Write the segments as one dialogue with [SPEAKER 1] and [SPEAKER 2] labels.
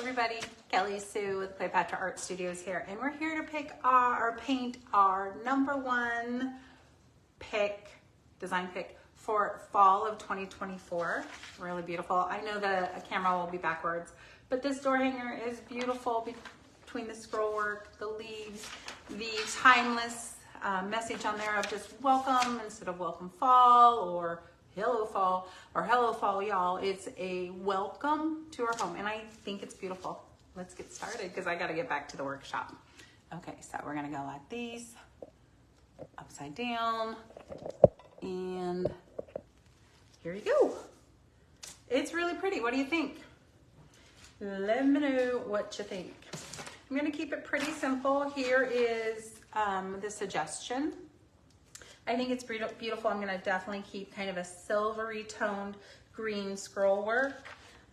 [SPEAKER 1] everybody, Kelly Sue with Cleopatra Art Studios here, and we're here to paint our #1 design pick for fall of 2024. Really beautiful. I know the camera will be backwards, but this door hanger is beautiful between the scroll work, the leaves, the timeless message on there of just welcome instead of welcome fall or hello fall or hello fall y'all. It's a welcome to our home, and I think it's beautiful. Let's get started because I got to get back to the workshop. Okay, so we're gonna go like these, upside down, and here you go. It's really pretty. What do you think? Let me know what you think. I'm gonna keep it pretty simple. Here is the suggestion. I think it's beautiful. I'm gonna definitely keep kind of a silvery toned green scroll work.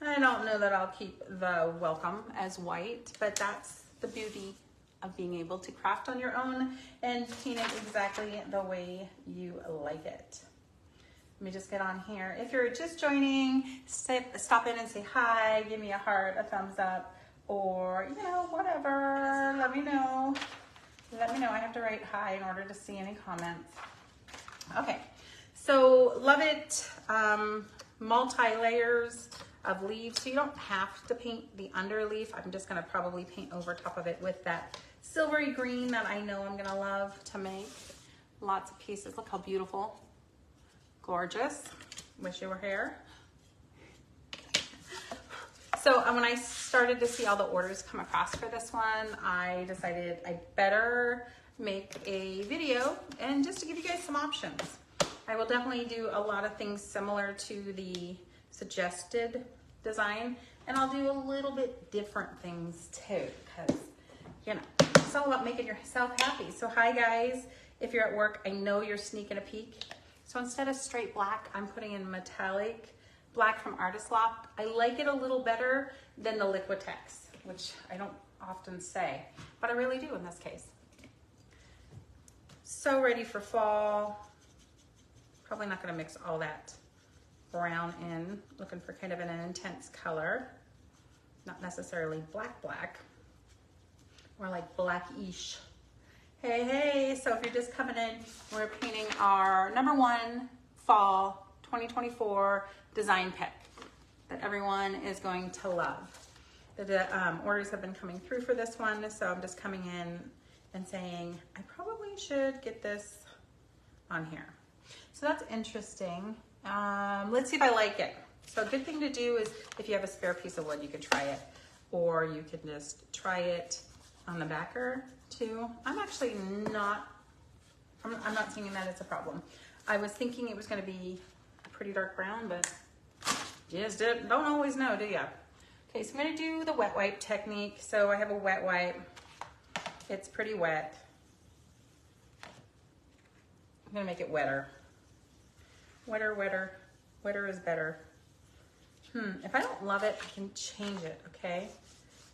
[SPEAKER 1] I don't know that I'll keep the welcome as white, but that's the beauty of being able to craft on your own and paint it exactly the way you like it. Let me just get on here. If you're just joining, stop in and say hi, give me a heart, a thumbs up, or you know, whatever, let me know. Let me know. I have to write hi in order to see any comments. Okay, so love it. Multi-layers of leaves, so you don't have to paint the underleaf. I'm just gonna probably paint over top of it with that silvery green that I know I'm gonna love to make. Lots of pieces. Look how beautiful. Gorgeous. Wish you were here. So when I started to see all the orders come across for this one, I decided I better make a video and just to give you guys some options. I will definitely do a lot of things similar to the suggested design, and I'll do a little bit different things too, because you know, it's all about making yourself happy. So hi guys, if you're at work, I know you're sneaking a peek. So instead of straight black, I'm putting in metallic black from Artist Loft. I like it a little better than the Liquitex, which I don't often say, but I really do in this case. So ready for fall. Probably not gonna mix all that brown in. Looking for kind of an intense color. Not necessarily black, more like blackish. Hey, so if you're just coming in, we're painting our #1 fall 2024 design pick that everyone is going to love. The orders have been coming through for this one, so I'm just coming in and saying, I probably should get this on here. So that's interesting. Let's see if I like it. So a good thing to do is if you have a spare piece of wood, you could try it, or you can just try it on the backer too. I'm actually not, I'm not thinking that it's a problem. I was thinking it was gonna be pretty dark brown, but you just don't always know, do ya? Okay, so I'm gonna do the wet wipe technique. So I have a wet wipe. It's pretty wet. I'm gonna make it wetter. Wetter is better. If I don't love it, I can change it, okay?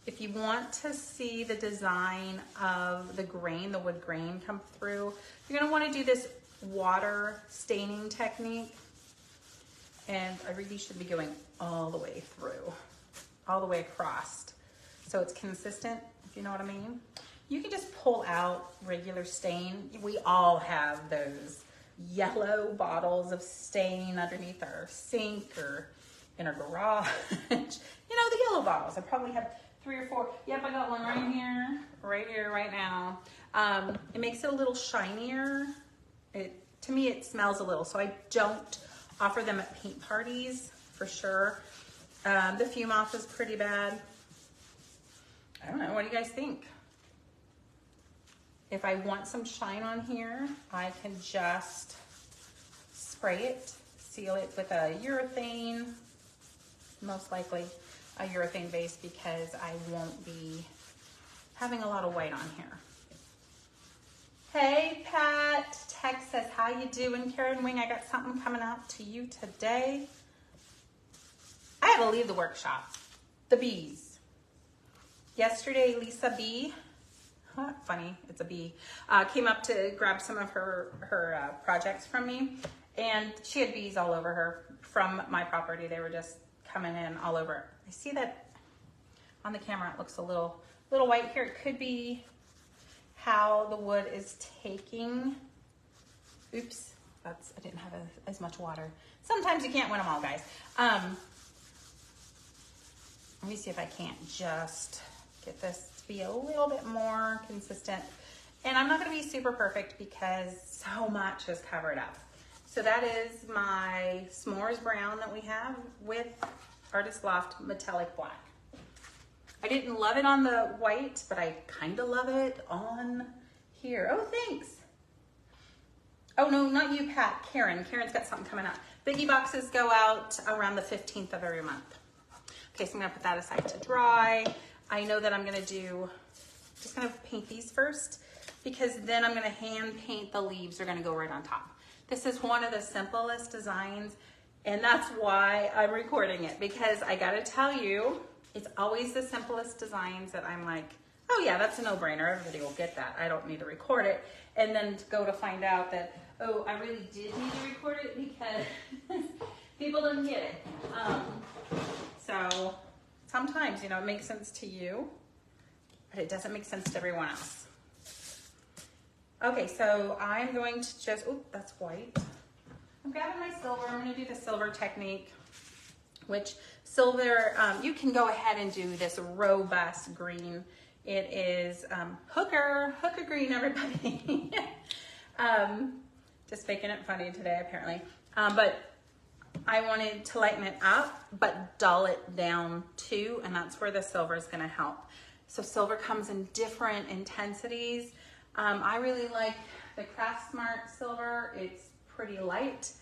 [SPEAKER 1] If you want to see the design of the grain, the wood grain come through, you're gonna wanna do this water staining technique. And I really should be going all the way through, all the way across. So it's consistent, if you know what I mean. You can just pull out regular stain. We all have those yellow bottles of stain underneath our sink or in our garage. You know, the yellow bottles. I probably have 3 or 4. Yep, I got one right here, right now. It makes it a little shinier. To me, it smells a little, so I don't offer them at paint parties for sure. The fume off is pretty bad. I don't know, what do you guys think? If I want some shine on here, I can just spray it, seal it with a urethane, most likely a urethane base, because I won't be having a lot of white on here. Hey Pat, text says, how you doing? Karen Wing, I got something coming out to you today. I had to leave the workshop. The bees. Yesterday, Lisa B, funny, it's a bee, came up to grab some of her projects from me, and she had bees all over her from my property. They were just coming in all over. I see that On the camera, it looks a little white here. It could be how the wood is taking. Oops, I didn't have as much water. Sometimes you can't win them all, guys. Let me see if I can't just get this to be a little bit more consistent. And I'm not gonna be super perfect because so much is covered up. So that is my s'mores brown that we have with Artist Loft Metallic Black. I didn't love it on the white, but I kind of love it on here. Oh, thanks. Oh, no, not you, Pat. Karen. Karen's got something coming up. Biggie boxes go out around the 15th of every month. Okay, so I'm going to put that aside to dry. I know that I'm going to just going to paint these first because then I'm going to hand paint the leaves. They're going to go right on top. This is one of the simplest designs, and that's why I'm recording it, because I got to tell you, it's always the simplest designs that I'm like, oh yeah, that's a no-brainer. Everybody will get that. I don't need to record it. And then to go to find out that, oh, I really did need to record it because people didn't get it. So sometimes, you know, it makes sense to you, but it doesn't make sense to everyone else. Okay, so I'm going to just, oh, that's white. I'm grabbing my silver. I'm going to do the silver technique, which silver, you can go ahead and do this robust green. It is hooker green, everybody. Just making it funny today, apparently. But I wanted to lighten it up, but dull it down too, and that's where the silver is going to help. So silver comes in different intensities. I really like the Craft Smart silver. It's pretty light.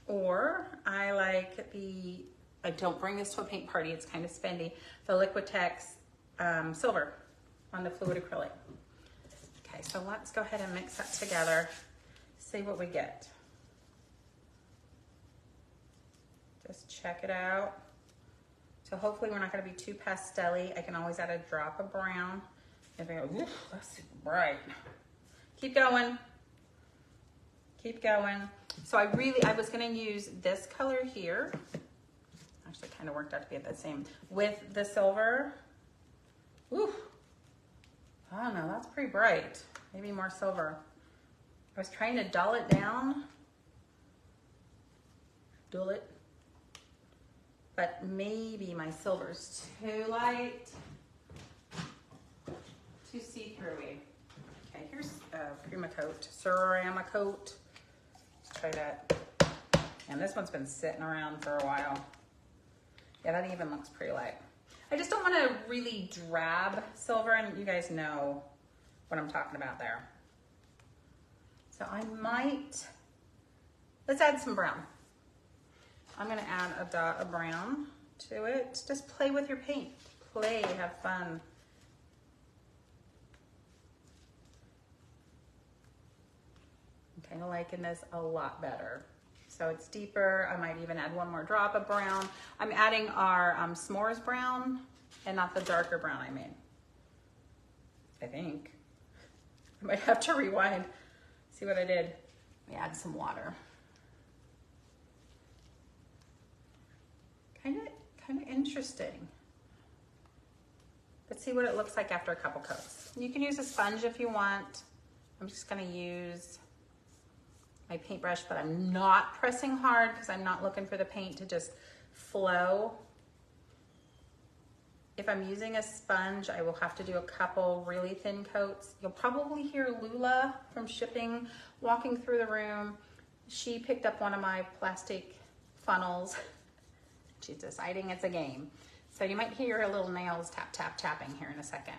[SPEAKER 1] Or I like the, don't bring this to a paint party, it's kind of spendy, the Liquitex silver on the fluid acrylic. Okay, so let's go ahead and mix that together, see what we get. Just check it out. So hopefully we're not going to be too pastel-y. I can always add a drop of brown. If I go, oof, that's super bright. Keep going. Keep going. So I was going to use this color here. Actually kind of worked out to be the same with the silver. Ooh. I don't know, that's pretty bright. Maybe more silver. I was trying to dull it down. Dull it. But maybe my silver's too light. Too see-through-y. Okay, here's a Cremacoat, Ceramacoat. Let's try that. And this one's been sitting around for a while. Yeah, that even looks pretty light. I just don't want a really drab silver, and you guys know what I'm talking about there. So I might, let's add some brown. I'm gonna add a dot of brown to it. Just play with your paint. Play, have fun. I'm kind of liking this a lot better. So it's deeper. I might even add one more drop of brown. I'm adding our s'mores brown and not the darker brown I made. I think. I might have to rewind, see what I did. Let me add some water. Kind of interesting. Let's see what it looks like after a couple coats. You can use a sponge if you want. I'm just gonna use my paintbrush, but I'm not pressing hard because I'm not looking for the paint to just flow. If I'm using a sponge, I will have to do a couple really thin coats. You'll probably hear Lula from shipping walking through the room. She picked up one of my plastic funnels. She's deciding it's a game. So you might hear her little nails tap, tap, tapping here in a second.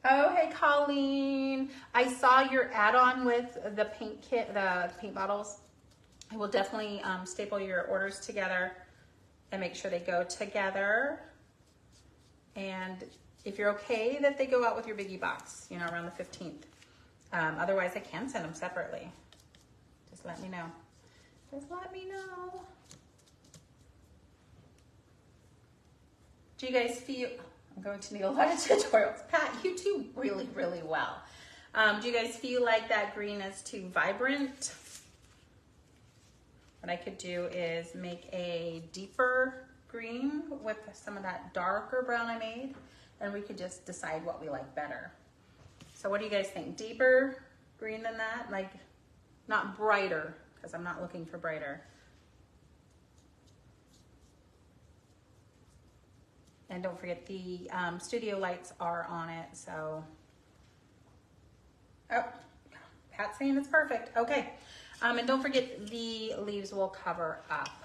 [SPEAKER 1] Oh, hey, Colleen. I saw your add-on with the paint kit, the paint bottles. I will definitely staple your orders together and make sure they go together. And if you're okay that they go out with your biggie box, you know, around the 15th. Otherwise, I can send them separately. Just let me know. Just let me know. Do you guys feel, I'm going to need a lot of tutorials. Pat, you do really, really well. Do you guys feel like that green is too vibrant? what I could do is make a deeper green with some of that darker brown I made, and we could just decide what we like better. So what do you guys think? Deeper green than that? Like, not brighter, because I'm not looking for brighter. And don't forget the studio lights are on it, so. Oh, Pat's saying it's perfect. Okay. And don't forget the leaves will cover up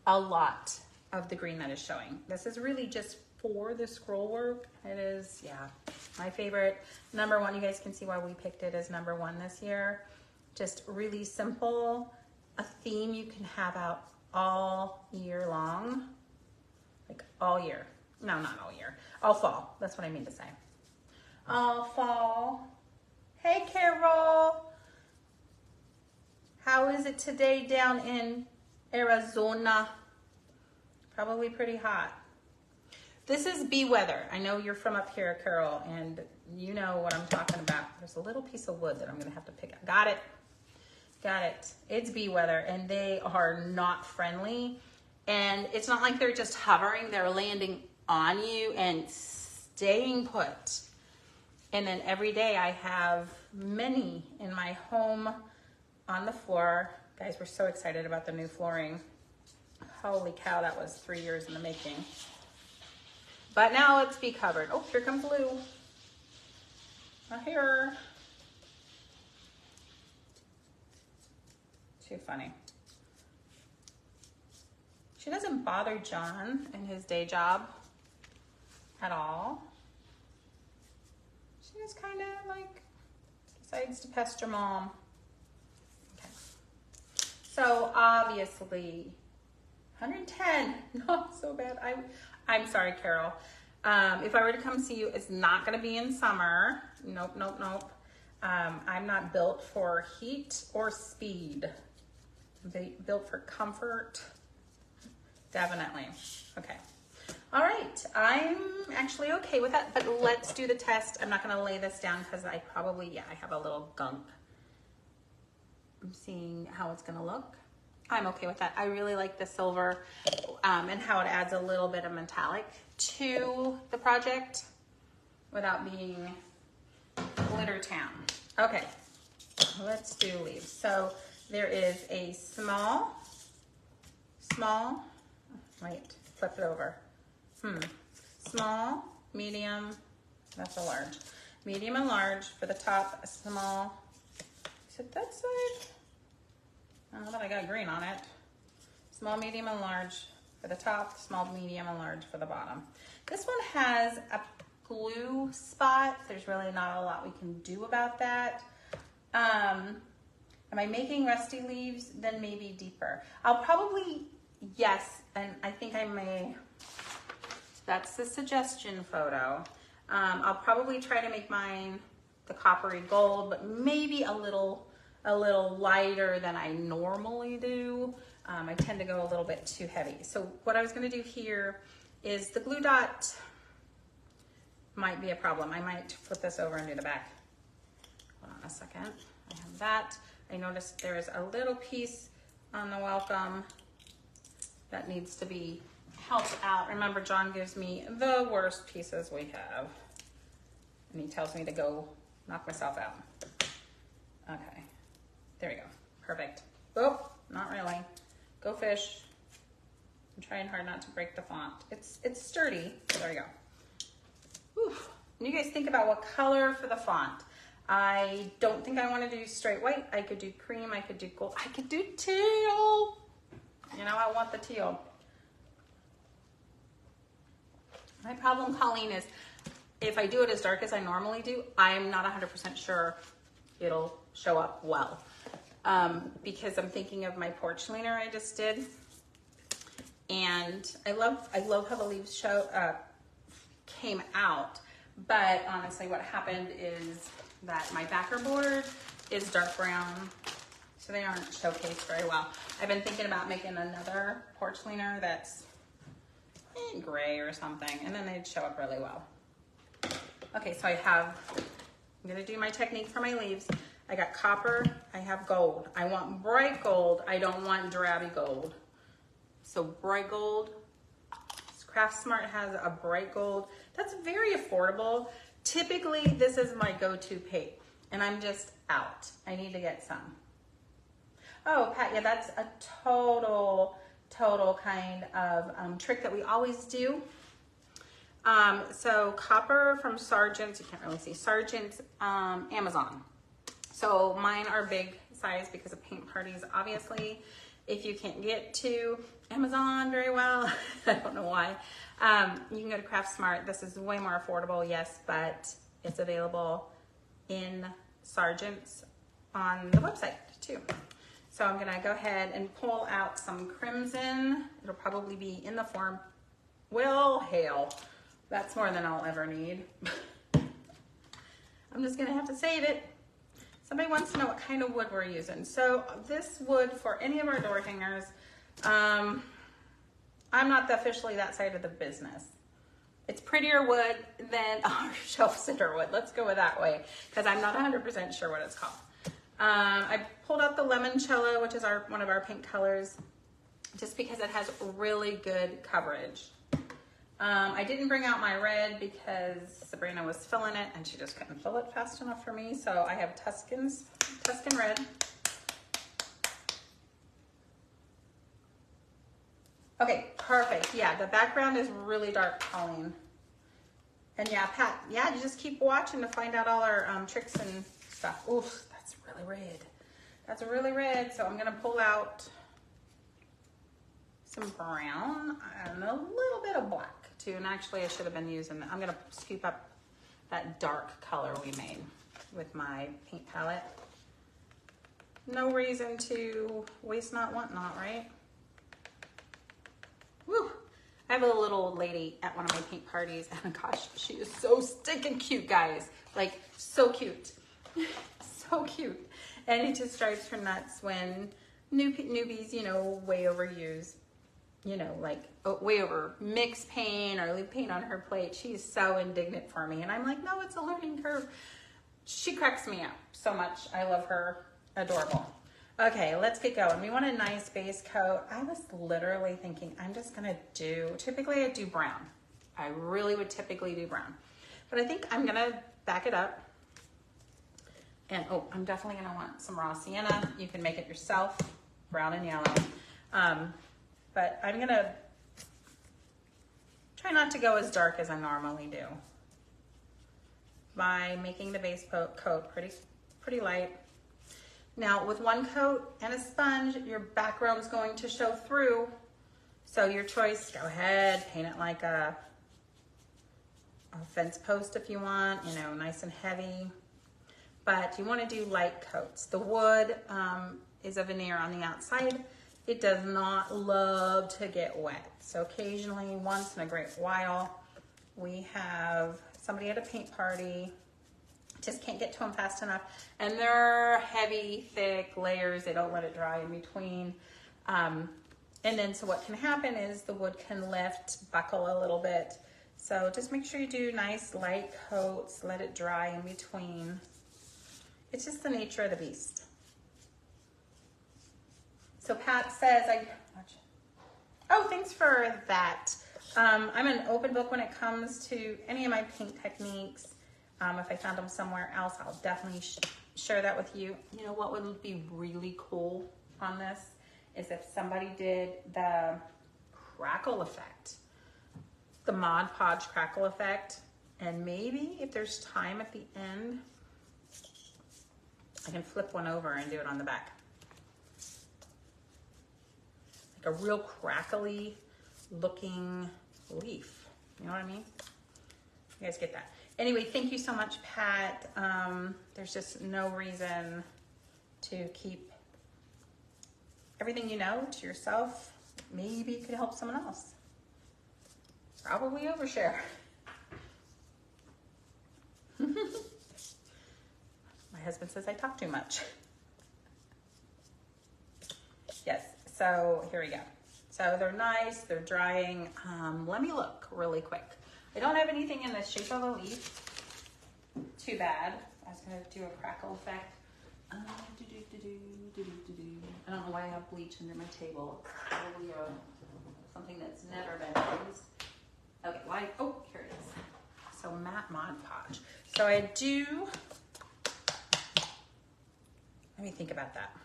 [SPEAKER 1] a lot of the green that is showing. This is really just for the scroll work. It is, yeah, my favorite. Number one, you guys can see why we picked it as number one this year. Just really simple, a theme you can have out all year long. Like all year. No, not all year. All fall. That's what I mean to say. All fall. Hey, Carol. How is it today down in Arizona? Probably pretty hot. This is bee weather. I know you're from up here, Carol, and you know what I'm talking about. There's a little piece of wood that I'm gonna have to pick up. Got it. Got it. It's bee weather, and they are not friendly. And it's not like they're just hovering. They're landing on you and staying put. And then every day I have many in my home on the floor. Guys, we're so excited about the new flooring. Holy cow, that was 3 years in the making. But now it's bee covered. Oh, here comes Lou. Not here. Too funny. She doesn't bother John in his day job at all. She just kind of like decides to pester Mom. Okay. So obviously, 110, not so bad. I'm sorry, Carol. If I were to come see you, it's not gonna be in summer. Nope, nope, nope. I'm not built for heat or speed. I'm built for comfort. Definitely. Okay. All right. I'm actually okay with that, but let's do the test. I'm not going to lay this down because I have a little gunk. I'm seeing how it's going to look. I'm okay with that. I really like the silver and how it adds a little bit of metallic to the project without being Glitter Town. Okay. Let's do leaves. So there is a small, wait, flip it over. Small, medium, that's a large. Medium and large for the top, a small. Is it that side? I don't know that I got green on it. Small, medium, and large for the top, small, medium, and large for the bottom. This one has a glue spot. There's really not a lot we can do about that. Am I making rusty leaves? Then maybe deeper. I'll probably, yes, and I think I may, that's the suggestion photo. I'll probably try to make mine the coppery gold, but maybe a little lighter than I normally do. I tend to go a little bit too heavy. So what I was gonna do here is the glue dot might be a problem. I might flip this over and do the back. Hold on a second. I have that. I noticed there's a little piece on the welcome that needs to be helped out. Remember, John gives me the worst pieces we have. And he tells me to go knock myself out. Okay, there we go, perfect. Oh, not really. Go fish. I'm trying hard not to break the font. It's sturdy, there we go. Whew. You guys think about what color for the font. I don't think I want to do straight white. I could do cream, I could do gold, I could do teal. You know, I want the teal. My problem, Colleen, is if I do it as dark as I normally do, I'm not 100% sure it'll show up well. Because I'm thinking of my porch leaner I just did. And I love how the leaves came out. But honestly, what happened is that my backer board is dark brown, so they aren't showcased very well. I've been thinking about making another porch leaner that's gray or something, and then they'd show up really well. Okay, so I'm gonna do my technique for my leaves. I got copper I have gold. I want bright gold. I don't want drabby gold. So bright gold. Craft Smart has a bright gold. That's very affordable. Typically, this is my go-to paint, and I'm just out. I need to get some. Oh, Pat, yeah, that's a total kind of trick that we always do. So copper from Sargent's, you can't really see, Sargent's Amazon. So mine are big size because of paint parties, obviously. If you can't get to Amazon very well, I don't know why, you can go to Craft Smart. This is way more affordable, yes, but it's available in Sargent's on the website too. So I'm gonna go ahead and pull out some crimson. It'll probably be in the form, well, hail. That's more than I'll ever need. I'm just gonna have to save it. Somebody wants to know what kind of wood we're using. So this wood for any of our door hangers, I'm not officially that side of the business. It's prettier wood than our shelf center wood. Let's go with that way, because I'm not 100% sure what it's called. I pulled out the Limoncello, which is one of our pink colors, just because it has really good coverage. I didn't bring out my red because Sabrina was filling it and she just couldn't fill it fast enough for me. So I have Tuscan red. Okay, perfect. Yeah, the background is really dark, Colleen. And yeah, Pat, yeah, you just keep watching to find out all our tricks and stuff. Oof, that's really red. That's really red. So I'm gonna pull out some brown and a little bit of black too. And actually I should have been using, I'm gonna scoop up that dark color we made with my paint palette. No reason to waste not, want not, right? Woo! I have a little old lady at one of my paint parties, and gosh, she is so stinking cute, guys. Like, so cute. So cute. And it just drives her nuts when newbies, you know, way overuse, you know, like way over mix paint or leave paint on her plate. She's so indignant for me. And I'm like, no, it's a learning curve. She cracks me up so much. I love her. Adorable. Okay, let's get going. We want a nice base coat. I was literally thinking I'm just gonna typically I do brown. I really would typically do brown. But I think I'm gonna back it up. And oh, I'm definitely gonna want some raw sienna. You can make it yourself, brown and yellow. But I'm gonna try not to go as dark as I normally do by making the base coat pretty light. Now with one coat and a sponge, your background is going to show through. So your choice, go ahead, paint it like a fence post if you want, you know, nice and heavy. But you want to do light coats. The wood is a veneer on the outside. It does not love to get wet. So occasionally, once in a great while, we have somebody at a paint party, just can't get to them fast enough. And they're heavy, thick layers. They don't let it dry in between. And then so what can happen is the wood can lift, buckle a little bit. So just make sure you do nice light coats, let it dry in between. It's just the nature of the beast. So Pat says, oh, thanks for that. I'm an open book when it comes to any of my paint techniques. If I found them somewhere else, I'll definitely share that with you. You know what would be really cool on this is if somebody did the crackle effect, the Mod Podge crackle effect, and maybe if there's time at the end, I can flip one over and do it on the back. Like a real crackly looking leaf. You know what I mean? You guys get that? Anyway, thank you so much, Pat. There's just no reason to keep everything you know to yourself. Maybe you could help someone else. Probably overshare. My husband says I talk too much. Yes, so here we go. So they're nice, they're drying. Let me look really quick. I don't have anything in the shape of a leaf. Too bad. I was gonna do a crackle effect. I don't know why I have bleach under my table. It's probably something that's never been used. Okay, why? Oh, here it is. So matte Mod Podge. So I do, let me think about that.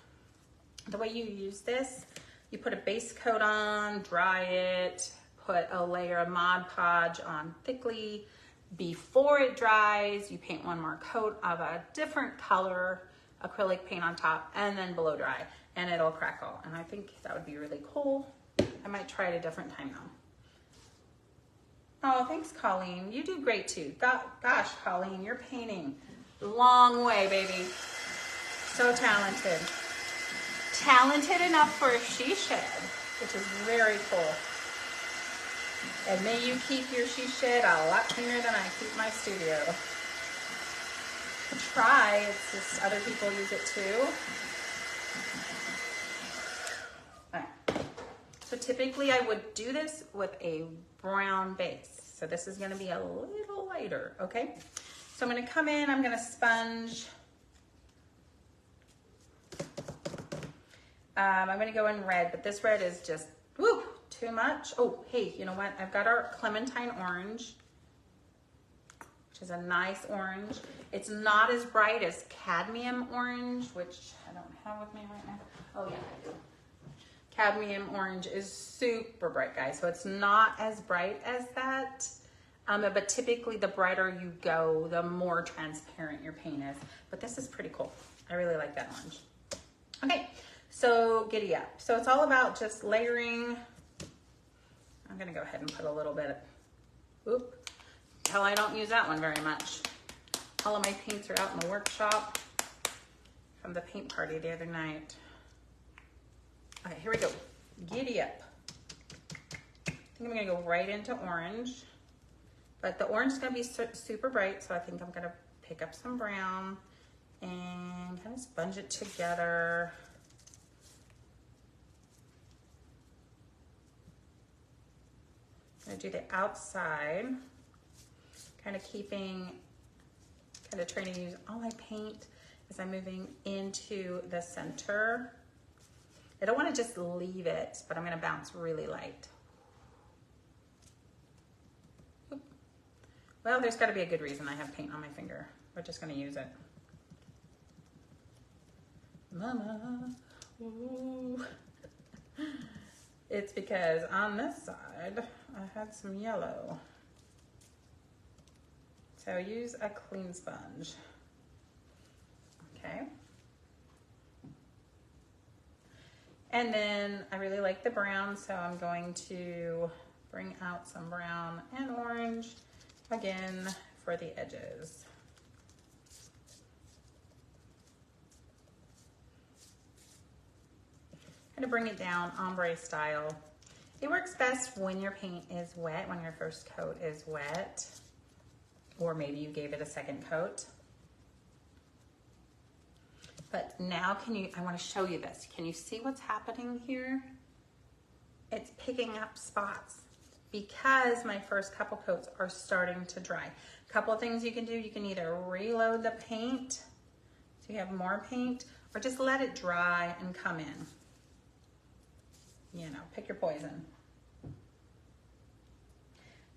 [SPEAKER 1] The way you use this, you put a base coat on, dry it, put a layer of Mod Podge on thickly. Before it dries, you paint one more coat of a different color acrylic paint on top, and then blow dry, and it'll crackle. And I think that would be really cool. I might try it a different time though. Oh, thanks, Colleen. You do great too. Gosh, Colleen, you're painting long way, baby. So talented. Talented enough for a she shed, which is very cool. And may you keep your she shed a lot cleaner than I keep my studio. Try, it's just other people use it too. All right. So typically I would do this with a brown base. So this is gonna be a little lighter, okay? So I'm gonna come in, I'm gonna sponge. I'm gonna go in red, but this red is just, woo, too much. Oh, hey, you know what? I've got our Clementine Orange, which is a nice orange. It's not as bright as Cadmium Orange, which I don't have with me right now. Oh yeah, I do. Cadmium Orange is super bright, guys. So it's not as bright as that. But typically the brighter you go, the more transparent your paint is. But this is pretty cool. I really like that orange. Okay, so giddy up. So it's all about just layering. I'm gonna go ahead and put a little bit. Oop. Hell, I don't use that one very much. All of my paints are out in the workshop from the paint party the other night. Okay, here we go. Giddy up. I think I'm gonna go right into orange, but the orange is gonna be super bright, so I think I'm gonna pick up some brown and kind of sponge it together. I'm gonna do the outside, kind of trying to use all my paint as I'm moving into the center. I don't want to just leave it, but I'm going to bounce really light. Oop. Well, there's got to be a good reason I have paint on my finger. We're just going to use it. Mama, ooh. It's because on this side, I had some yellow. So use a clean sponge. Okay. And then I really like the brown, so I'm going to bring out some brown and orange again for the edges. Kind of bring it down ombre style. It works best when your paint is wet, when your first coat is wet, or maybe you gave it a second coat. But now I want to show you this. Can you see what's happening here? It's picking up spots because my first couple coats are starting to dry. A couple of things you can do. You can either reload the paint so you have more paint, or just let it dry and come in. You know, pick your poison.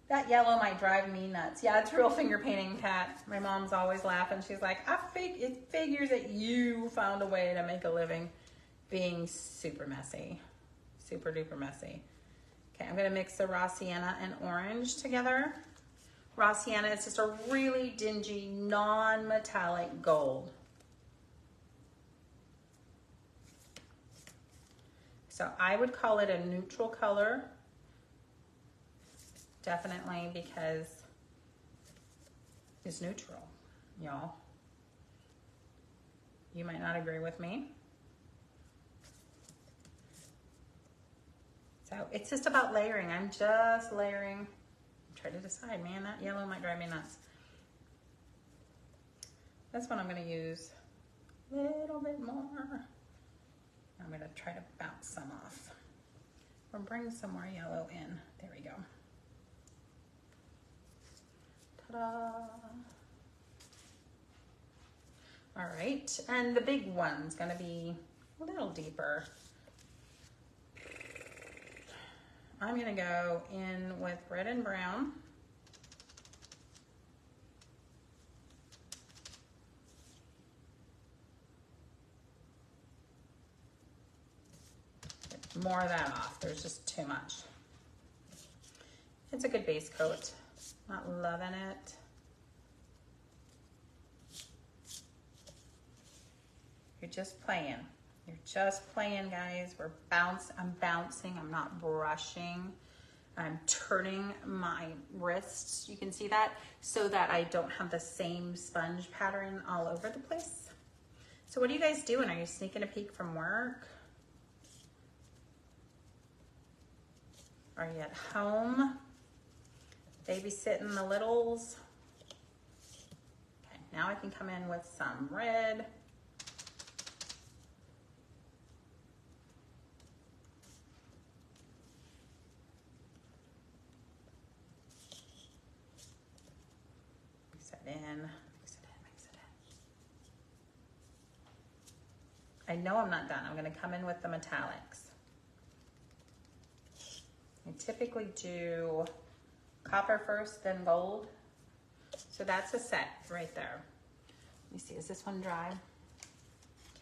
[SPEAKER 1] That yellow might drive me nuts. Yeah, it's real finger painting, Pat. My mom's always laughing. She's like, it figures that you found a way to make a living being super messy. Super duper messy. Okay, I'm gonna mix the raw sienna and orange together. Raw sienna is just a really dingy, non-metallic gold. So I would call it a neutral color. Definitely, because it's neutral, y'all. You might not agree with me. So it's just about layering. I'm just layering. I'm trying to decide, man, that yellow might drive me nuts. This one I'm gonna use a little bit more. I'm gonna try to bounce some off. Or bring some more yellow in. There we go. Ta-da! All right, and the big one's gonna be a little deeper. I'm gonna go in with red and brown. Get more of that off, there's just too much. It's a good base coat, not loving it. You're just playing. You're just playing, guys. I'm bouncing, I'm not brushing. I'm turning my wrists, you can see that, so that I don't have the same sponge pattern all over the place. So what are you guys doing? Are you sneaking a peek from work? Are you at home? Babysitting the littles? Okay, now I can come in with some red. Mix it in. I know I'm not done. I'm gonna come in with the metallics. I typically do copper first, then gold. So that's a set right there. Let me see, is this one dry?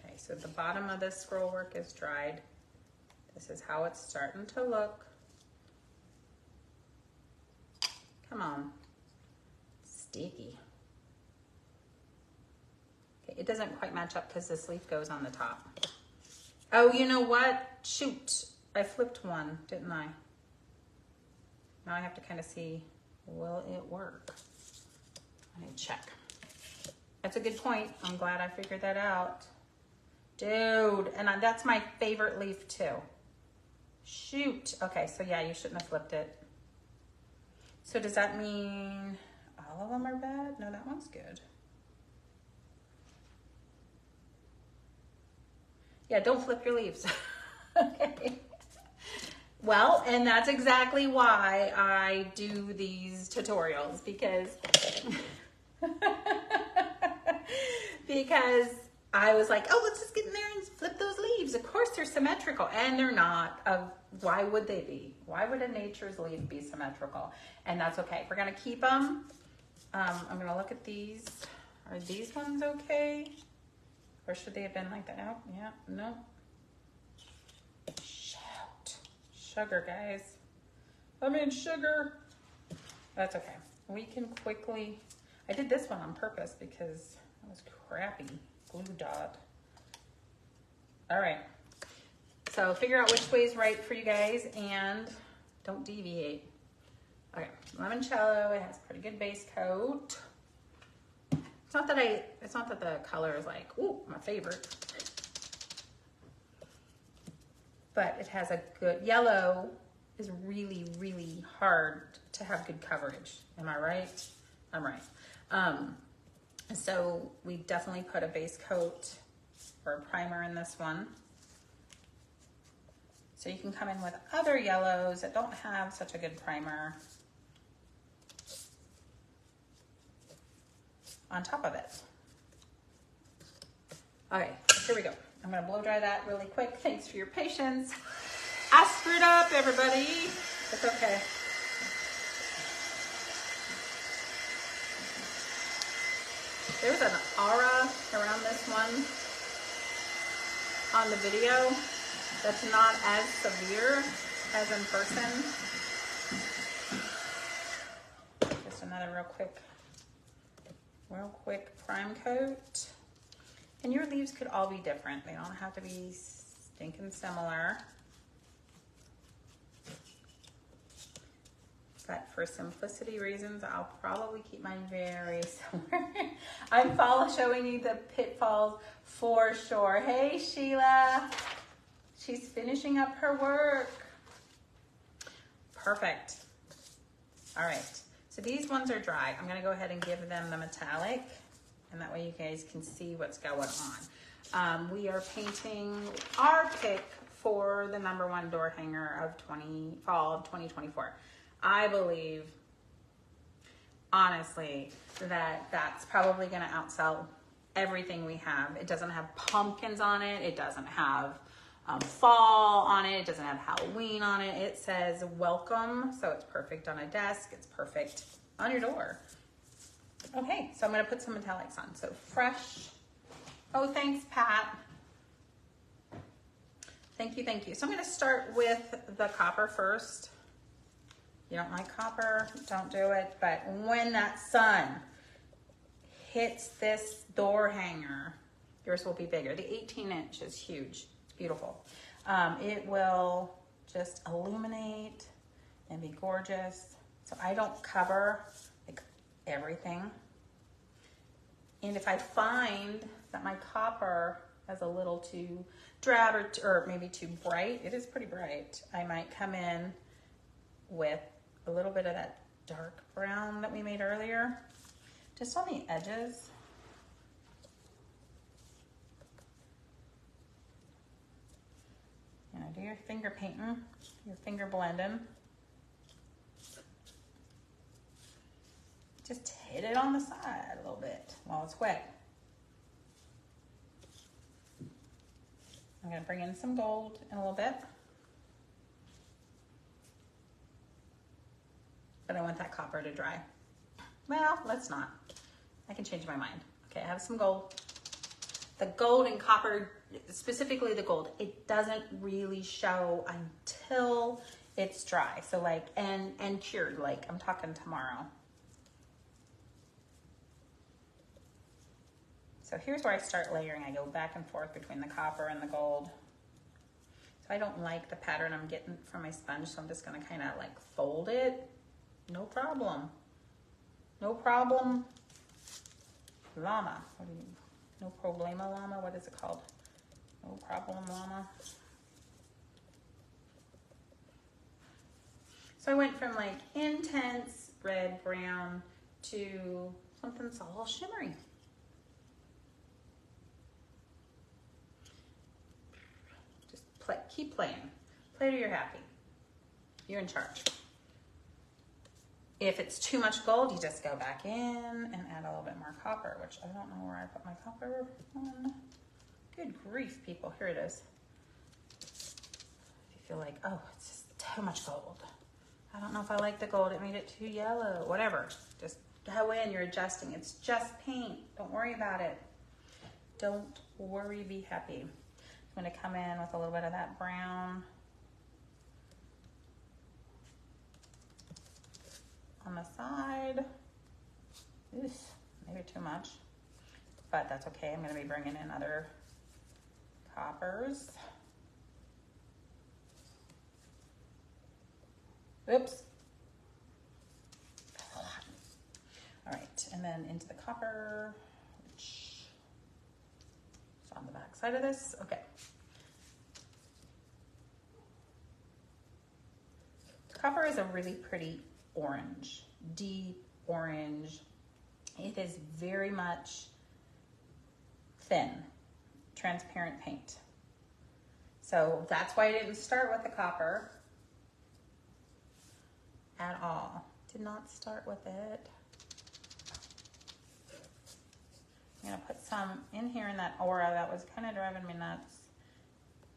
[SPEAKER 1] Okay, so the bottom of this scroll work is dried. This is how it's starting to look. Come on, sticky. Okay, it doesn't quite match up because this leaf goes on the top. Oh, you know what? Shoot, I flipped one, didn't I? Now I have to kind of see, will it work? I need to check. That's a good point. I'm glad I figured that out. Dude, and that's my favorite leaf too. Shoot. Okay, so yeah, you shouldn't have flipped it. So does that mean all of them are bad? No, that one's good. Yeah, don't flip your leaves. Okay. Well, and that's exactly why I do these tutorials, because because I was like, oh, let's just get in there and flip those leaves. Of course they're symmetrical, and they're not. Why would they be? Why would a nature's leaf be symmetrical? And that's okay. We're gonna keep them. I'm gonna look at these. Are these ones okay? Or should they have been like that? Oh, yeah, no. Shout. Sugar, guys. I mean, sugar. That's okay. We can quickly, I did this one on purpose because it was crappy glue dot. All right. So figure out which way is right for you guys and don't deviate. Okay, limoncello, it has pretty good base coat. It's not that the color is like, ooh, my favorite. But it has a good, yellow is really, really hard to have good coverage. Am I right? I'm right. So we definitely put a base coat or a primer in this one. So you can come in with other yellows that don't have such a good primer on top of it. Okay, here we go. I'm gonna blow dry that really quick. Thanks for your patience. I screwed up, everybody. It's okay. There's an aura around this one on the video that's not as severe as in person. Just another real quick prime coat. And your leaves could all be different. They don't have to be stinking similar. But for simplicity reasons, I'll probably keep mine very similar. I'm showing you the pitfalls for sure. Hey, Sheila. She's finishing up her work. Perfect. All right. So these ones are dry. I'm going to go ahead and give them the metallic, and that way you guys can see what's going on. We are painting our pick for the #1 door hanger of fall of 2024. I believe, honestly, that that's probably going to outsell everything we have. It doesn't have pumpkins on it. It doesn't have fall on it. It doesn't have Halloween on it. It says welcome. So it's perfect on a desk. It's perfect on your door. Okay, so I'm going to put some metallics on. So fresh. Oh, thanks, Pat. Thank you, thank you. So I'm going to start with the copper first. You don't like copper, don't do it. But when that sun hits this door hanger, yours will be bigger. The 18-inch is huge. It's beautiful. It will just illuminate and be gorgeous. So I don't cover like everything. And if I find that my copper is a little too drab or maybe too bright, it is pretty bright, I might come in with a little bit of that dark brown that we made earlier, just on the edges. You know, do your finger painting, your finger blending. Just hit it on the side a little bit while it's wet. I'm going to bring in some gold in a little bit. But I want that copper to dry. Well, let's not. I can change my mind. Okay, I have some gold. The gold and copper, specifically the gold, it doesn't really show until it's dry. So like, and cured, like I'm talking tomorrow. So here's where I start layering. I go back and forth between the copper and the gold. So I don't like the pattern I'm getting from my sponge, so I'm just gonna kind of like fold it. No problem. No problem. Llama. What do you mean? No problema llama? What is it called? No problem llama. So I went from like intense red, brown to something that's all shimmery. Keep playing. Play till you're happy. You're in charge. If it's too much gold, you just go back in and add a little bit more copper, which I don't know where I put my copper on. Good grief, people. Here it is. If you feel like, oh, it's just too much gold. I don't know if I like the gold. It made it too yellow. Whatever. Just go in. You're adjusting. It's just paint. Don't worry about it. Don't worry. Be happy. I'm going to come in with a little bit of that brown on the side. Oof, maybe too much, but that's okay. I'm going to be bringing in other coppers. Oops. All right, and then into the copper, which is on the back side of this. Okay. Copper is a really pretty orange, deep orange. It is very much thin, transparent paint. So that's why I didn't start with the copper at all. Did not start with it. I'm gonna put some in here in that aura. That was kind of driving me nuts.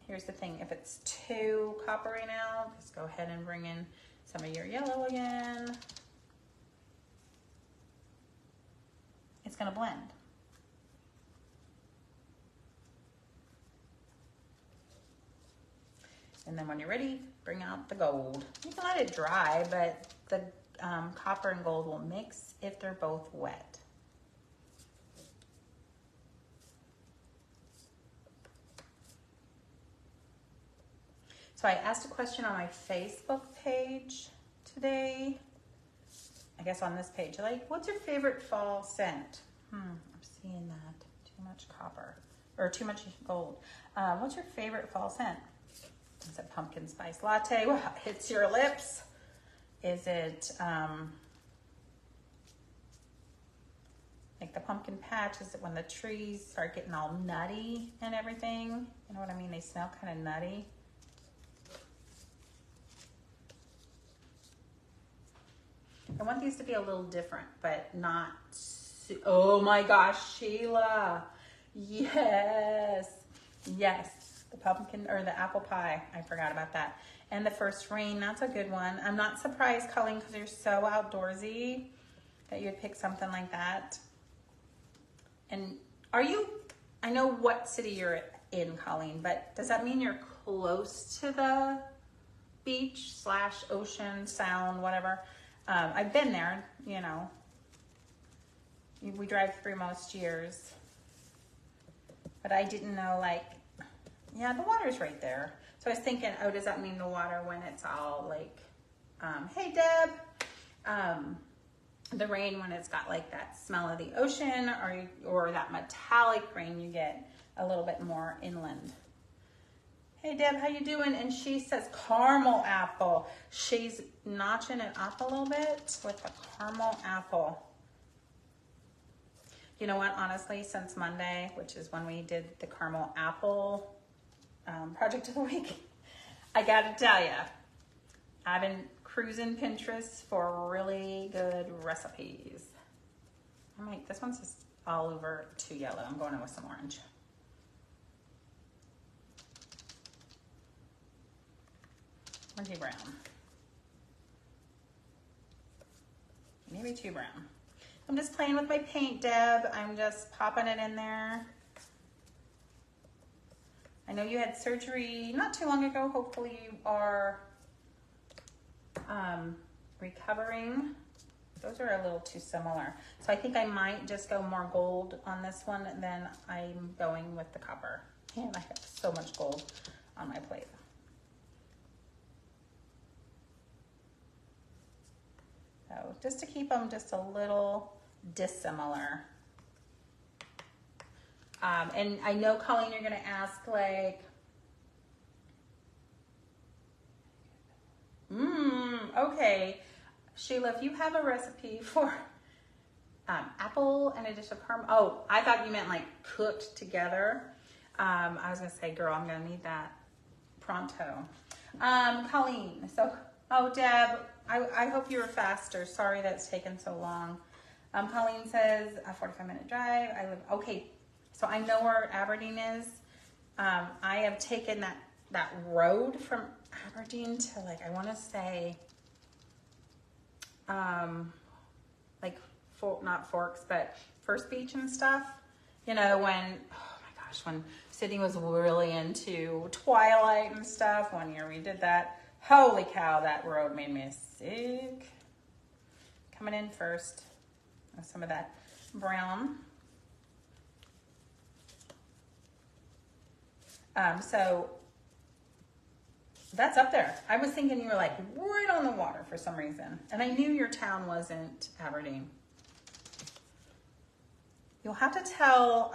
[SPEAKER 1] Here's the thing, if it's too coppery now, just go ahead and bring in some of your yellow again. It's gonna blend. And then when you're ready, bring out the gold. You can let it dry, but the copper and gold will mix if they're both wet. So I asked a question on my Facebook page today. I guess on this page, like, what's your favorite fall scent? I'm seeing that. Too much copper, or too much gold. What's your favorite fall scent? Is it pumpkin spice latte? What hits your lips? Is it like the pumpkin patch? Is it when the trees start getting all nutty and everything? You know what I mean? They smell kind of nutty. I want these to be a little different, but not Oh my gosh, Sheila. Yes. Yes. The pumpkin or the apple pie. I forgot about that. And the first rain. That's a good one. I'm not surprised, Colleen, because you're so outdoorsy that you'd pick something like that. And are you, I know what city you're in, Colleen, but does that mean you're close to the beach / ocean, sound, whatever? I've been there, you know. We drive through most years. But I didn't know, like, yeah, the water's right there. So I was thinking, oh, does that mean the water when it's all like, hey, Deb, the rain when it's got like that smell of the ocean, or that metallic rain you get a little bit more inland. Hey, Deb, how you doing? And she says caramel apple. She's notching it up a little bit with the caramel apple. You know what, honestly, since Monday, which is when we did the caramel apple project of the week, I gotta tell you, I've been cruising Pinterest for really good recipes. This one's just all over too yellow. I'm going in with some orange. Orangey brown. Maybe too brown. I'm just playing with my paint, Deb. I'm just popping it in there. I know you had surgery not too long ago. Hopefully you are recovering. Those are a little too similar. So I think I might just go more gold on this one than I'm going with the copper. And I have so much gold on my plate. So just to keep them just a little dissimilar. And I know, Colleen, you're going to ask, like, okay, Sheila, if you have a recipe for apple and a dish of caramel. Oh, I thought you meant like cooked together. I was going to say, girl, I'm going to need that pronto. Colleen, so, oh, Deb, I hope you were faster. Sorry that's taken so long. Colleen says a 45-minute drive. I live, okay, so I know where Aberdeen is. I have taken that road from Aberdeen to, like, I want to say, like, not Forks, but First Beach and stuff. You know, when, oh my gosh, when Sydney was really into Twilight and stuff, one year we did that. Holy cow, that road made me sick. Coming in first, some of that brown. So that's up there. I was thinking you were like right on the water for some reason. And I knew your town wasn't Aberdeen. You'll have to tell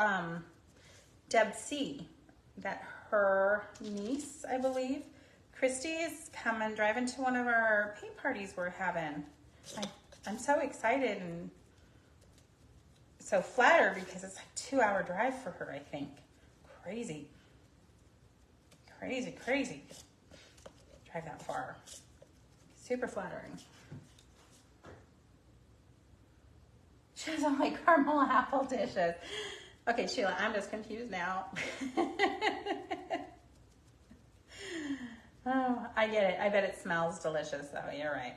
[SPEAKER 1] Deb C that her niece, I believe, Christy, is coming, driving to one of our paint parties we're having. I'm so excited and so flattered because it's like a 2-hour drive for her, I think. Crazy. Crazy, crazy. Drive that far. Super flattering. She doesn't like caramel apple dishes. Okay, Sheila, I'm just confused now. Oh, I get it. I bet it smells delicious though. You're right.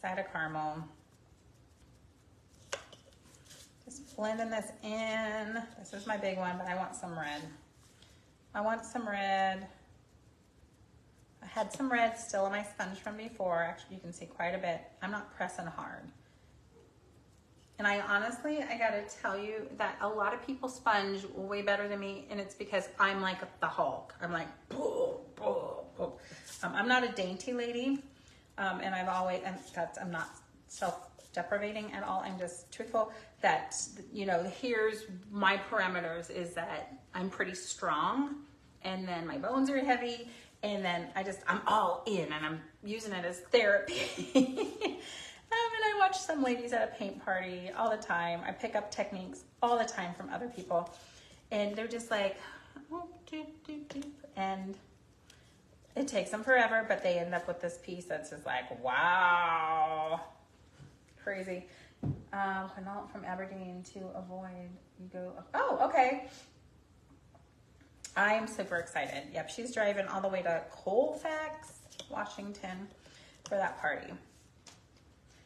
[SPEAKER 1] Side of caramel. Just blending this in. This is my big one, but I want some red. I want some red. I had some red still in my sponge from before. Actually, you can see quite a bit. I'm not pressing hard. And I honestly, I gotta tell you that a lot of people sponge way better than me, and it's because I'm like the Hulk. I'm like, boom, boom, boom. I'm not a dainty lady, and I'm not self-deprivating at all. I'm just truthful that, you know, here's my parameters is that I'm pretty strong, and then my bones are heavy, and then I'm all in, and I'm using it as therapy. And I watch some ladies at a paint party all the time. I pick up techniques all the time from other people, and they're just like, oh, doop, doop, doop. And it takes them forever, but they end up with this piece that's just like, wow, crazy. Quinalt from Aberdeen to avoid you go. Oh, okay. I am super excited. Yep, she's driving all the way to Colfax, Washington for that party.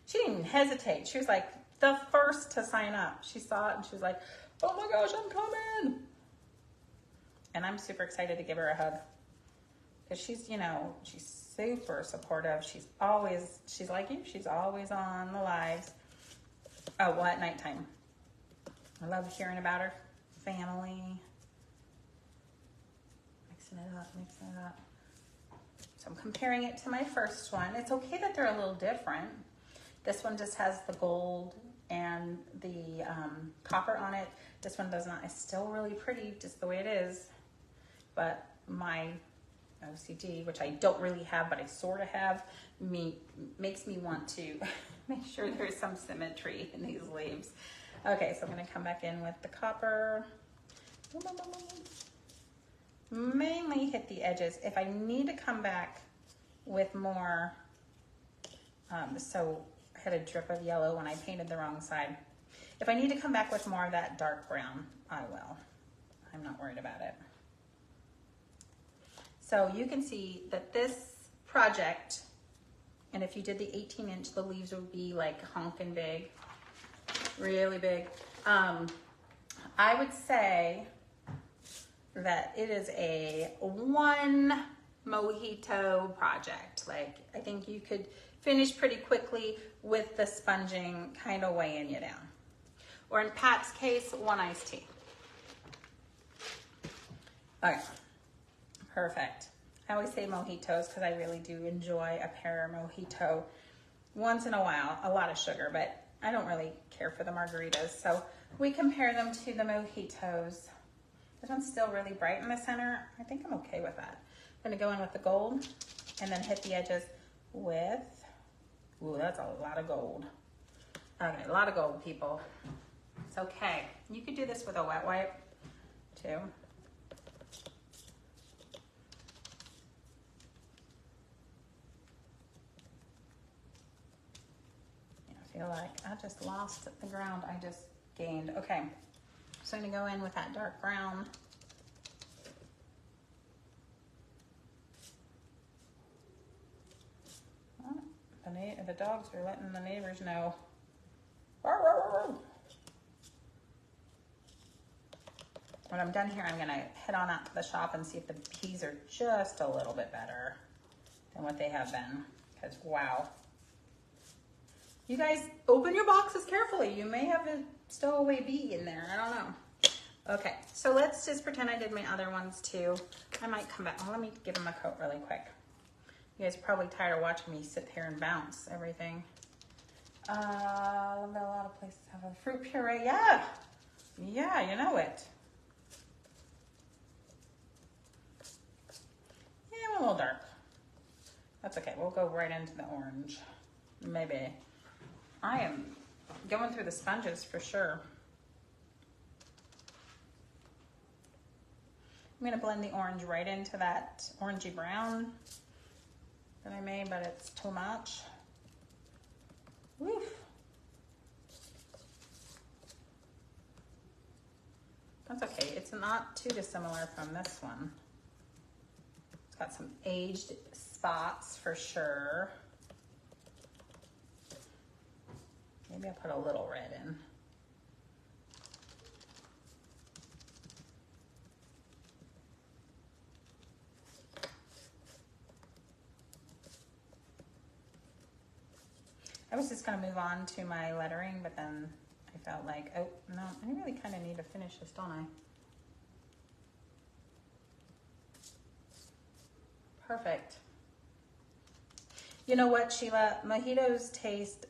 [SPEAKER 1] She didn't even hesitate. She was like the first to sign up. She saw it and she was like, oh my gosh, I'm coming. And I'm super excited to give her a hug. Because she's, you know, she's super supportive. She's like you. She's always on the lives. Oh, well, at nighttime. I love hearing about her family. Mixing it up. So I'm comparing it to my first one. It's okay that they're a little different. This one just has the gold and the copper on it. This one does not. It's still really pretty just the way it is. But my OCD, which I don't really have, but I sort of have, makes me want to make sure there's some symmetry in these leaves. Okay, so I'm going to come back in with the copper. Mainly hit the edges. If I need to come back with more, so I had a drip of yellow when I painted the wrong side. If I need to come back with more of that dark brown, I will. I'm not worried about it. So you can see that this project, and if you did the 18-inch, the leaves would be like honking big, really big. I would say that it is a one mojito project. Like, I think you could finish pretty quickly with the sponging kind of weighing you down. Or in Pat's case, one iced tea. Okay, perfect. I always say mojitos because I really do enjoy a pear mojito once in a while. A lot of sugar, but I don't really care for the margaritas. So we compare them to the mojitos. This one's still really bright in the center. I think I'm okay with that. I'm gonna go in with the gold and then hit the edges with, ooh, that's a lot of gold. Okay, a lot of gold, people. It's okay. You could do this with a wet wipe too. I feel like I just lost the ground I just gained. Okay, so I'm gonna go in with that dark brown. Oh, the dogs are letting the neighbors know. When I'm done here, I'm gonna head on out to the shop and see if the peas are just a little bit better than what they have been, because wow. You guys open your boxes carefully. You may have a stowaway bee in there. I don't know. Okay, so let's just pretend I did my other ones too. I might come back. Well, let me give them a coat really quick. You guys are probably tired of watching me sit here and bounce everything. A lot of places have a fruit puree. Yeah, you know it. Yeah, I'm a little dark. That's okay. We'll go right into the orange. Maybe. I am going through the sponges for sure. I'm going to blend the orange right into that orangey brown that I made, but it's too much. Woof. That's okay. It's not too dissimilar from this one. It's got some aged spots for sure. Maybe I'll put a little red in. I was just gonna move on to my lettering, but then I felt like, oh no, I really kind of need to finish this, don't I? Perfect. You know what, Sheila? Mojitos taste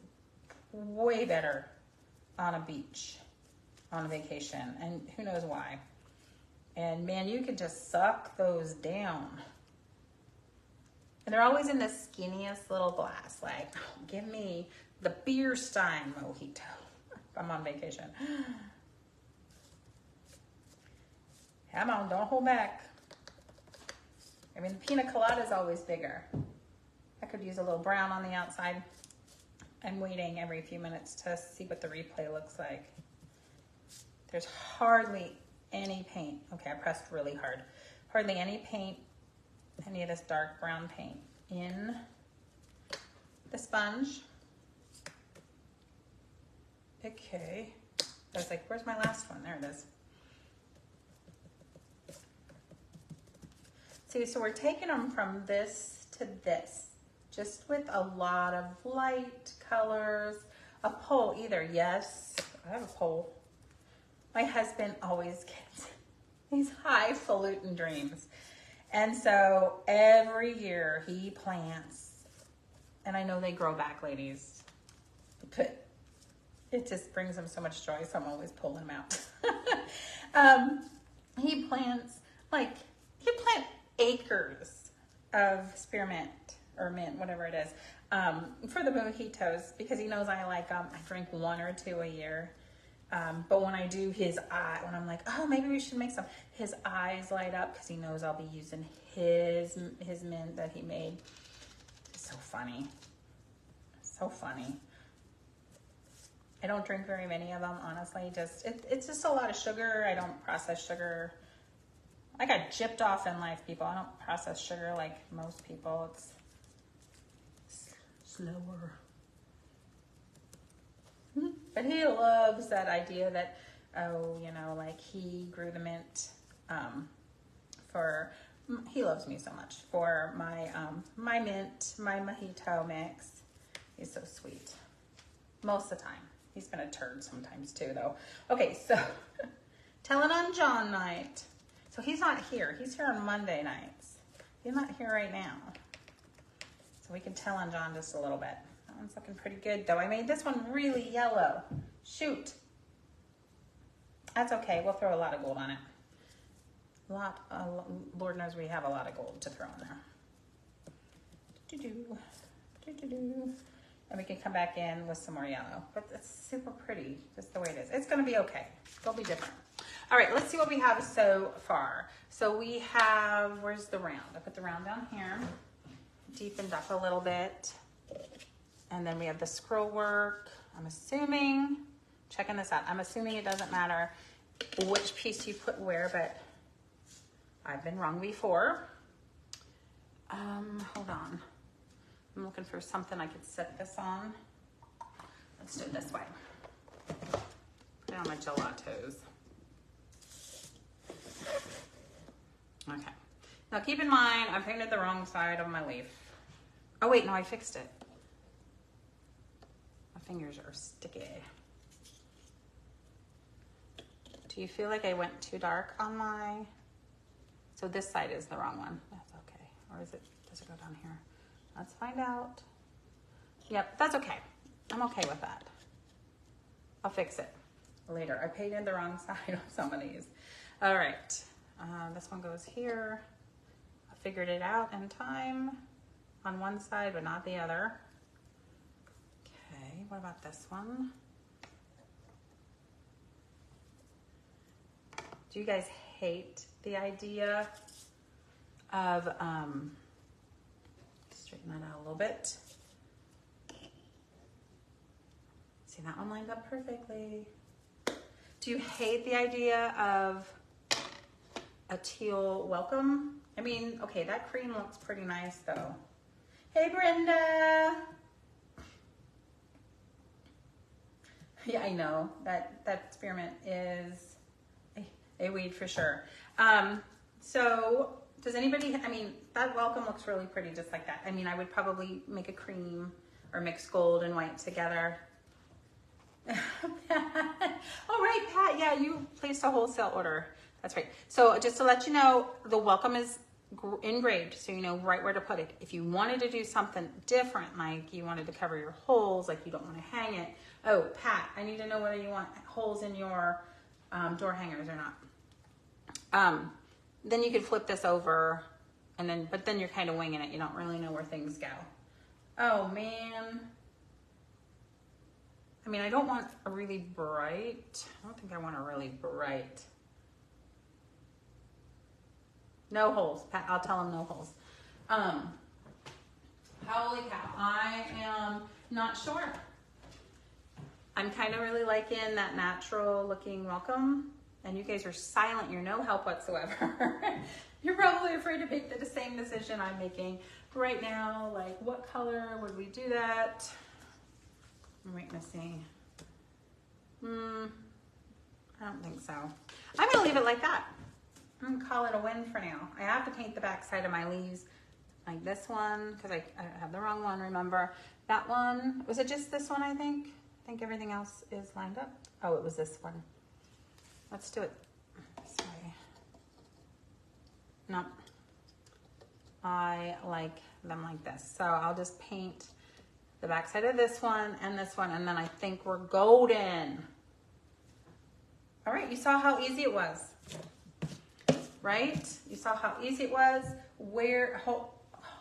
[SPEAKER 1] way better on a beach, on a vacation, and who knows why. And man, you could just suck those down. And they're always in the skinniest little glass. Like, oh, give me the beer stein mojito if I'm on vacation. Come on, don't hold back. I mean, the pina colada is always bigger. I could use a little brown on the outside. I'm waiting every few minutes to see what the replay looks like. There's hardly any paint. Okay, I pressed really hard. Hardly any paint, any of this dark brown paint in the sponge. Okay. I was like, where's my last one? There it is. See, so we're taking them from this to this, just with a lot of light colors. A pole either. Yes, I have a pole. My husband always gets these highfalutin dreams. And so every year he plants, and I know they grow back, ladies, but it just brings him so much joy, so I'm always pulling him out. He plants, like, he plant acres of spearmint or mint, whatever it is, for the mojitos, because he knows I like them. I drink 1 or 2 a year. But when I do his eye, when I'm like, oh, maybe we should make some, his eyes light up because he knows I'll be using his mint that he made. It's so funny. So funny. I don't drink very many of them, honestly. Just it's just a lot of sugar. I don't process sugar. I got gypped off in life, people. I don't process sugar like most people. It's slower. But he loves that idea that, oh, you know, like he grew the mint he loves me so much for my my mint, my mojito mix. He's so sweet. Most of the time. He's been a turd sometimes too, though. Okay, so telling on John night. So he's not here. He's here on Monday nights. He's not here right now. So we can tell on John just a little bit. That one's looking pretty good, though. I made this one really yellow. Shoot. That's okay. We'll throw a lot of gold on it. Lord knows we have a lot of gold to throw in there. And we can come back in with some more yellow. But it's super pretty, just the way it is. It's going to be okay. It'll be different. All right, let's see what we have so far. So we have, where's the round? I put the round down here. Deepened up a little bit. And then we have the scroll work. I'm assuming, checking this out, I'm assuming it doesn't matter which piece you put where, but I've been wrong before. Hold on. I'm looking for something I could set this on. Let's do it this way. Put it on my gelatos. Okay. Now keep in mind, I painted the wrong side of my leaf. Oh wait, no, I fixed it. My fingers are sticky. Do you feel like I went too dark on my... So this side is the wrong one. That's okay. Or is it, does it go down here? Let's find out. Yep, that's okay. I'm okay with that. I'll fix it later. I painted the wrong side on some of these. All right, this one goes here. I figured it out in time on one side, but not the other. Okay, what about this one? Do you guys hate the idea of, straighten that out a little bit. See, that one lined up perfectly. Do you hate the idea of a teal welcome? I mean, okay, that cream looks pretty nice though. Hey, Brenda. Yeah, I know that spearmint is a weed for sure. So does anybody, I mean, that welcome looks really pretty just like that. I mean, I would probably make a cream or mix gold and white together. All right, Pat, yeah, you placed a wholesale order. That's right. So just to let you know, the welcome is engraved, so you know right where to put it. If you wanted to do something different, like you wanted to cover your holes, like you don't want to hang it. Oh, Pat, I need to know whether you want holes in your door hangers or not. Then you could flip this over, and then, but then you're kind of winging it. You don't really know where things go. Oh man. I mean, I don't want a really bright. I don't think I want a really bright. No holes. Pat, I'll tell him no holes. Holy cow. I am Not sure. I'm kind of really liking that natural looking welcome. And you guys are silent. You're no help whatsoever. You're probably afraid to make the same decision I'm making right now. Like, what color would we do that? I'm waiting to see. I don't think so. I'm gonna leave it like that. I'm gonna call it a win for now. I have to paint the back side of my leaves like this one, because I have the wrong one, remember. That one, was it just this one, I think? I think everything else is lined up. Oh, it was this one. Let's do it this way. No, I like them like this. So I'll just paint the back side of this one, and then I think we're golden. All right, you saw how easy it was, right? You saw how easy it was.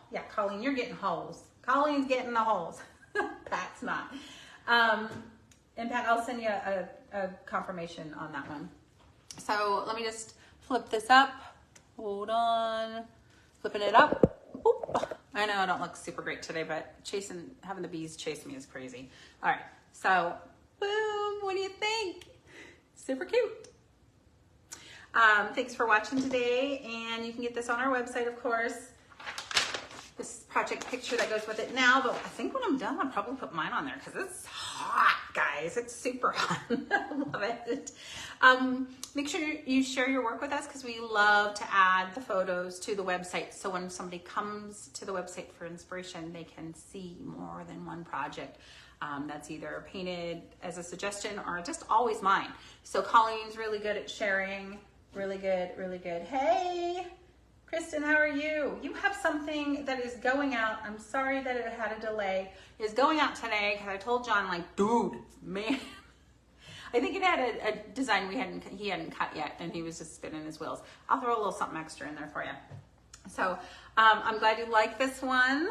[SPEAKER 1] Yeah, Colleen, you're getting holes. Colleen's getting the holes. Pat's not. And Pat, I'll send you a confirmation on that one. So let me just flip this up. Hold on. Flipping it up. Oop. I know I don't look super great today, but having the bees chase me is crazy. All right, so boom, what do you think? Super cute. Thanks for watching today, and you can get this on our website, of course. This project picture that goes with it now, but I think when I'm done, I'll probably put mine on there because it's hot, guys. It's super hot. I love it. Make sure you share your work with us because we love to add the photos to the website. So when somebody comes to the website for inspiration, they can see more than one project that's either painted as a suggestion or just always mine. So Colleen's really good at sharing. Really good, really good. Hey! Kristen, how are you? You have something that is going out. I'm sorry that it had a delay. It's going out today because I told John, like, dude, man. I think it had a design he hadn't cut yet, and he was just spinning his wheels. I'll throw a little something extra in there for you. So I'm glad you like this one.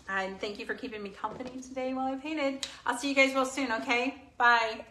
[SPEAKER 1] And thank you for keeping me company today while I painted. I'll see you guys real soon, okay? Bye.